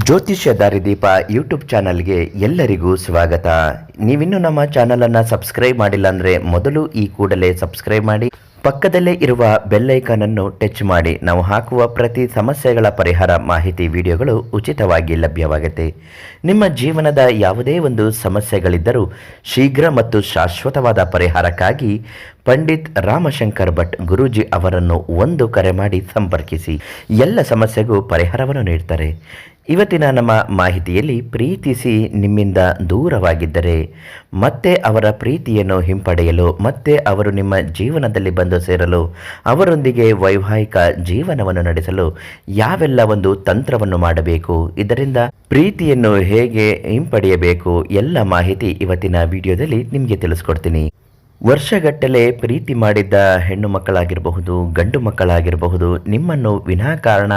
ಜ್ಯೋತಿಷ್ಯ ದಾರಿದೀಪ ಯೂಟ್ಯೂಬ್ ಚಾನಲ್ಗೆ ಎಲ್ಲರಿಗೂ ಸ್ವಾಗತ. ನೀವಿನ್ನೂ ನಮ್ಮ ಚಾನಲನ್ನು ಸಬ್ಸ್ಕ್ರೈಬ್ ಮಾಡಿಲ್ಲ ಅಂದರೆ ಮೊದಲು ಈ ಕೂಡಲೇ ಸಬ್ಸ್ಕ್ರೈಬ್ ಮಾಡಿ, ಪಕ್ಕದಲ್ಲೇ ಇರುವ ಬೆಲ್ಲೈಕನನ್ನು ಟಚ್ ಮಾಡಿ. ನಾವು ಹಾಕುವ ಪ್ರತಿ ಸಮಸ್ಯೆಗಳ ಪರಿಹಾರ ಮಾಹಿತಿ ವಿಡಿಯೋಗಳು ಉಚಿತವಾಗಿ ಲಭ್ಯವಾಗುತ್ತೆ. ನಿಮ್ಮ ಜೀವನದ ಯಾವುದೇ ಒಂದು ಸಮಸ್ಯೆಗಳಿದ್ದರೂ ಶೀಘ್ರ ಮತ್ತು ಶಾಶ್ವತವಾದ ಪರಿಹಾರಕ್ಕಾಗಿ ಪಂಡಿತ್ ರಾಮಶಂಕರ್ ಭಟ್ ಗುರೂಜಿ ಅವರನ್ನು ಒಂದು ಕರೆ ಮಾಡಿ ಸಂಪರ್ಕಿಸಿ. ಎಲ್ಲ ಸಮಸ್ಯೆಗೂ ಪರಿಹಾರವನ್ನು ನೀಡ್ತಾರೆ. ಇವತ್ತಿನ ನಮ್ಮ ಮಾಹಿತಿಯಲ್ಲಿ ಪ್ರೀತಿಸಿ ನಿಮ್ಮಿಂದ ದೂರವಾಗಿದ್ದರೆ ಮತ್ತೆ ಅವರ ಪ್ರೀತಿಯನ್ನು ಹಿಂಪಡೆಯಲು, ಮತ್ತೆ ಅವರು ನಿಮ್ಮ ಜೀವನದಲ್ಲಿ ಬಂದು ಸೇರಲು, ಅವರೊಂದಿಗೆ ವೈವಾಹಿಕ ಜೀವನವನ್ನು ನಡೆಸಲು ಯಾವೆಲ್ಲ ಒಂದು ತಂತ್ರವನ್ನು ಮಾಡಬೇಕು, ಇದರಿಂದ ಪ್ರೀತಿಯನ್ನು ಹೇಗೆ ಹಿಂಪಡೆಯಬೇಕು, ಎಲ್ಲ ಮಾಹಿತಿ ಇವತ್ತಿನ ವಿಡಿಯೋದಲ್ಲಿ ನಿಮಗೆ ತಿಳಿಸ್ಕೊಡ್ತೀನಿ. ವರ್ಷಗಟ್ಟಲೆ ಪ್ರೀತಿ ಮಾಡಿದ್ದ ಹೆಣ್ಣು ಮಕ್ಕಳಾಗಿರಬಹುದು, ಗಂಡು ಮಕ್ಕಳಾಗಿರಬಹುದು, ನಿಮ್ಮನ್ನು ವಿನಾಕಾರಣ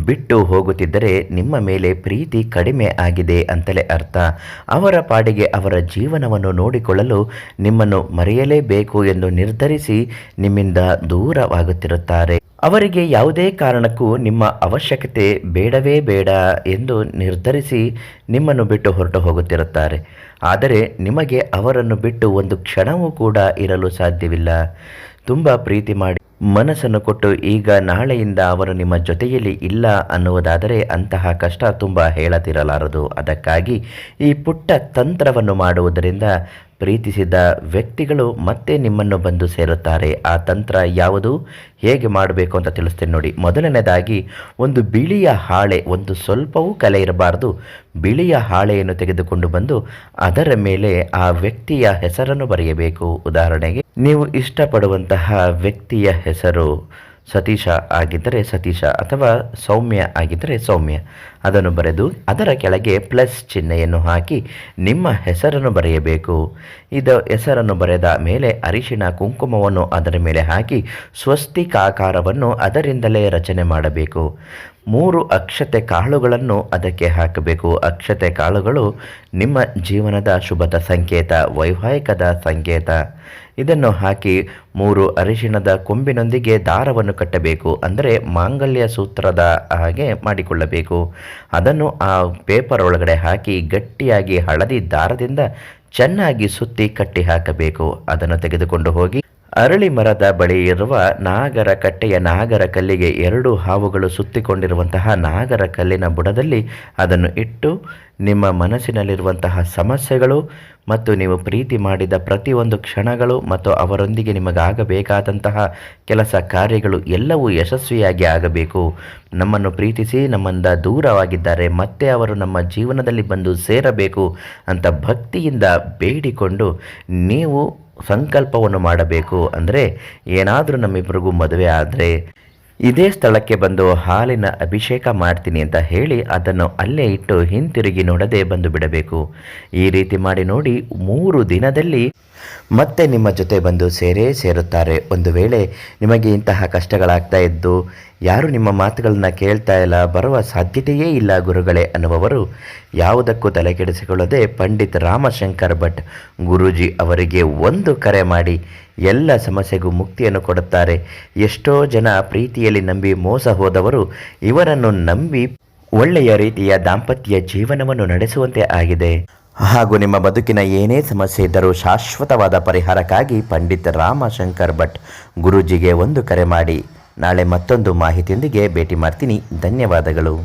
ಬಿಟ್ಟು ಹೋಗುತ್ತಿದ್ದರೆ ನಿಮ್ಮ ಮೇಲೆ ಪ್ರೀತಿ ಕಡಿಮೆ ಆಗಿದೆ ಅಂತಲೇ ಅರ್ಥ. ಅವರ ಪಾಡಿಗೆ ಅವರ ಜೀವನವನ್ನು ನೋಡಿಕೊಳ್ಳಲು ನಿಮ್ಮನ್ನು ಮರೆಯಲೇಬೇಕು ಎಂದು ನಿರ್ಧರಿಸಿ ನಿಮ್ಮಿಂದ ದೂರವಾಗುತ್ತಿರುತ್ತಾರೆ. ಅವರಿಗೆ ಯಾವುದೇ ಕಾರಣಕ್ಕೂ ನಿಮ್ಮ ಅವಶ್ಯಕತೆ ಬೇಡವೇ ಬೇಡ ಎಂದು ನಿರ್ಧರಿಸಿ ನಿಮ್ಮನ್ನು ಬಿಟ್ಟು ಹೊರಟು ಹೋಗುತ್ತಿರುತ್ತಾರೆ. ಆದರೆ ನಿಮಗೆ ಅವರನ್ನು ಬಿಟ್ಟು ಒಂದು ಕ್ಷಣವೂ ಕೂಡ ಇರಲು ಸಾಧ್ಯವಿಲ್ಲ. ತುಂಬ ಪ್ರೀತಿ ಮಾಡಿ ಮನಸ್ಸನ್ನು ಕೊಟ್ಟು ಈಗ ನಾಳೆಯಿಂದ ಅವರು ನಿಮ್ಮ ಜೊತೆಯಲ್ಲಿ ಇಲ್ಲ ಅನ್ನುವುದಾದರೆ ಅಂತಹ ಕಷ್ಟ ತುಂಬ ಹೇಳತಿರಲಾರದು. ಅದಕ್ಕಾಗಿ ಈ ಪುಟ್ಟ ತಂತ್ರವನ್ನು ಮಾಡುವುದರಿಂದ ಪ್ರೀತಿಸಿದ ವ್ಯಕ್ತಿಗಳು ಮತ್ತೆ ನಿಮ್ಮನ್ನು ಬಂದು ಸೇರುತ್ತಾರೆ. ಆ ತಂತ್ರ ಯಾವುದು, ಹೇಗೆ ಮಾಡಬೇಕು ಅಂತ ತಿಳಿಸ್ತೇನೆ ನೋಡಿ. ಮೊದಲನೇದಾಗಿ ಒಂದು ಬಿಳಿಯ ಹಾಳೆ, ಒಂದು ಸ್ವಲ್ಪವೂ ಕಲೆ ಇರಬಾರ್ದು, ಬಿಳಿಯ ಹಾಳೆಯನ್ನು ತೆಗೆದುಕೊಂಡು ಬಂದು ಅದರ ಮೇಲೆ ಆ ವ್ಯಕ್ತಿಯ ಹೆಸರನ್ನು ಬರೆಯಬೇಕು. ಉದಾಹರಣೆಗೆ ನೀವು ಇಷ್ಟಪಡುವಂತಹ ವ್ಯಕ್ತಿಯ ಹೆಸರು ಸತೀಶ ಆಗಿದ್ದರೆ ಸತೀಶ, ಅಥವಾ ಸೌಮ್ಯ ಆಗಿದ್ದರೆ ಸೌಮ್ಯ, ಅದನ್ನು ಬರೆದು ಅದರ ಕೆಳಗೆ ಪ್ಲಸ್ ಚಿಹ್ನೆಯನ್ನು ಹಾಕಿ ನಿಮ್ಮ ಹೆಸರನ್ನು ಬರೆಯಬೇಕು. ಇದು ಹೆಸರನ್ನು ಬರೆದ ಮೇಲೆ ಅರಿಶಿಣ ಕುಂಕುಮವನ್ನು ಅದರ ಮೇಲೆ ಹಾಕಿ ಸ್ವಸ್ತಿಕಾಕಾರವನ್ನು ಅದರಿಂದಲೇ ರಚನೆ ಮಾಡಬೇಕು. 3 ಅಕ್ಷತೆ ಕಾಳುಗಳನ್ನು ಅದಕ್ಕೆ ಹಾಕಬೇಕು. ಅಕ್ಷತೆ ಕಾಳುಗಳು ನಿಮ್ಮ ಜೀವನದ ಶುಭದ ಸಂಕೇತ, ವೈವಾಹಿಕದ ಸಂಕೇತ. ಇದನ್ನು ಹಾಕಿ 3 ಅರಿಶಿಣದ ಕೊಂಬಿನೊಂದಿಗೆ ದಾರವನ್ನು ಕಟ್ಟಬೇಕು. ಅಂದರೆ ಮಾಂಗಲ್ಯ ಸೂತ್ರದ ಹಾಗೆ ಮಾಡಿಕೊಳ್ಳಬೇಕು. ಅದನ್ನು ಆ ಪೇಪರ್ ಒಳಗಡೆ ಹಾಕಿ ಗಟ್ಟಿಯಾಗಿ ಹಳದಿ ದಾರದಿಂದ ಚೆನ್ನಾಗಿ ಸುತ್ತಿ ಕಟ್ಟಿ ಹಾಕಬೇಕು. ಅದನ್ನು ತೆಗೆದುಕೊಂಡು ಹೋಗಿ ಅರಳಿ ಮರದ ಬಳಿ ಇರುವ ನಾಗರ ಕಟ್ಟೆಯ ನಾಗರ ಕಲ್ಲಿಗೆ 2 ಹಾವುಗಳು ಸುತ್ತಿಕೊಂಡಿರುವಂತಹ ನಾಗರ ಕಲ್ಲಿನ ಬುಡದಲ್ಲಿ ಅದನ್ನು ಇಟ್ಟು ನಿಮ್ಮ ಮನಸ್ಸಿನಲ್ಲಿರುವಂತಹ ಸಮಸ್ಯೆಗಳು ಮತ್ತು ನೀವು ಪ್ರೀತಿ ಮಾಡಿದ ಪ್ರತಿಯೊಂದು ಕ್ಷಣಗಳು ಮತ್ತು ಅವರೊಂದಿಗೆ ನಿಮಗಾಗಬೇಕಾದಂತಹ ಕೆಲಸ ಕಾರ್ಯಗಳು ಎಲ್ಲವೂ ಯಶಸ್ವಿಯಾಗಿ ಆಗಬೇಕು. ನಮ್ಮನ್ನು ಪ್ರೀತಿಸಿ ನಮ್ಮಿಂದ ದೂರವಾಗಿದ್ದಾರೆ, ಮತ್ತೆ ಅವರು ನಮ್ಮ ಜೀವನದಲ್ಲಿ ಬಂದು ಸೇರಬೇಕು ಅಂತ ಭಕ್ತಿಯಿಂದ ಬೇಡಿಕೊಂಡು ನೀವು ಸಂಕಲ್ಪವನ್ನು ಮಾಡಬೇಕು. ಅಂದರೆ ಏನಾದರೂ ನಮ್ಮಿಬ್ಬರಿಗೂ ಮದುವೆ ಆದರೆ ಇದೇ ಸ್ಥಳಕ್ಕೆ ಬಂದು ಹಾಲಿನ ಅಭಿಷೇಕ ಮಾಡ್ತೀನಿ ಅಂತ ಹೇಳಿ ಅದನ್ನು ಅಲ್ಲೇ ಇಟ್ಟು ಹಿಂತಿರುಗಿ ನೋಡದೆ ಬಂದು ಬಿಡಬೇಕು. ಈ ರೀತಿ ಮಾಡಿ ನೋಡಿ, 3 ದಿನದಲ್ಲಿ ಮತ್ತೆ ನಿಮ್ಮ ಜೊತೆ ಬಂದು ಸೇರುತ್ತಾರೆ. ಒಂದು ವೇಳೆ ನಿಮಗೆ ಇಂತಹ ಕಷ್ಟಗಳಾಗ್ತಾ ಇದ್ದು ಯಾರು ನಿಮ್ಮ ಮಾತುಗಳನ್ನ ಕೇಳ್ತಾ ಇಲ್ಲ, ಬರುವ ಸಾಧ್ಯತೆಯೇ ಇಲ್ಲ ಗುರುಗಳೇ ಅನ್ನುವವರು ಯಾವುದಕ್ಕೂ ತಲೆಕೆಡಿಸಿಕೊಳ್ಳದೆ ಪಂಡಿತ್ ರಾಮಶಂಕರ್ ಭಟ್ ಗುರೂಜಿ ಅವರಿಗೆ ಒಂದು ಕರೆ ಮಾಡಿ ಎಲ್ಲ ಸಮಸ್ಯೆಗೂ ಮುಕ್ತಿಯನ್ನು ಕೊಡುತ್ತಾರೆ. ಎಷ್ಟೋ ಜನ ಪ್ರೀತಿಯಲ್ಲಿ ನಂಬಿ ಮೋಸ ಹೋದವರು ಇವರನ್ನು ನಂಬಿ ಒಳ್ಳೆಯ ರೀತಿಯ ದಾಂಪತ್ಯ ಜೀವನವನ್ನು ನಡೆಸುವಂತೆ ಆಗಿದೆ. ಹಾಗೂ ನಿಮ್ಮ ಬದುಕಿನ ಏನೇ ಸಮಸ್ಯೆ ಇದ್ದರೂ ಶಾಶ್ವತವಾದ ಪರಿಹಾರಕ್ಕಾಗಿ ಪಂಡಿತ್ ರಾಮಶಂಕರ್ ಭಟ್ ಗುರೂಜಿಗೆ ಒಂದು ಕರೆ ಮಾಡಿ. ನಾಳೆ ಮತ್ತೊಂದು ಮಾಹಿತಿಯೊಂದಿಗೆ ಭೇಟಿ ಮಾಡ್ತೀನಿ. ಧನ್ಯವಾದಗಳು.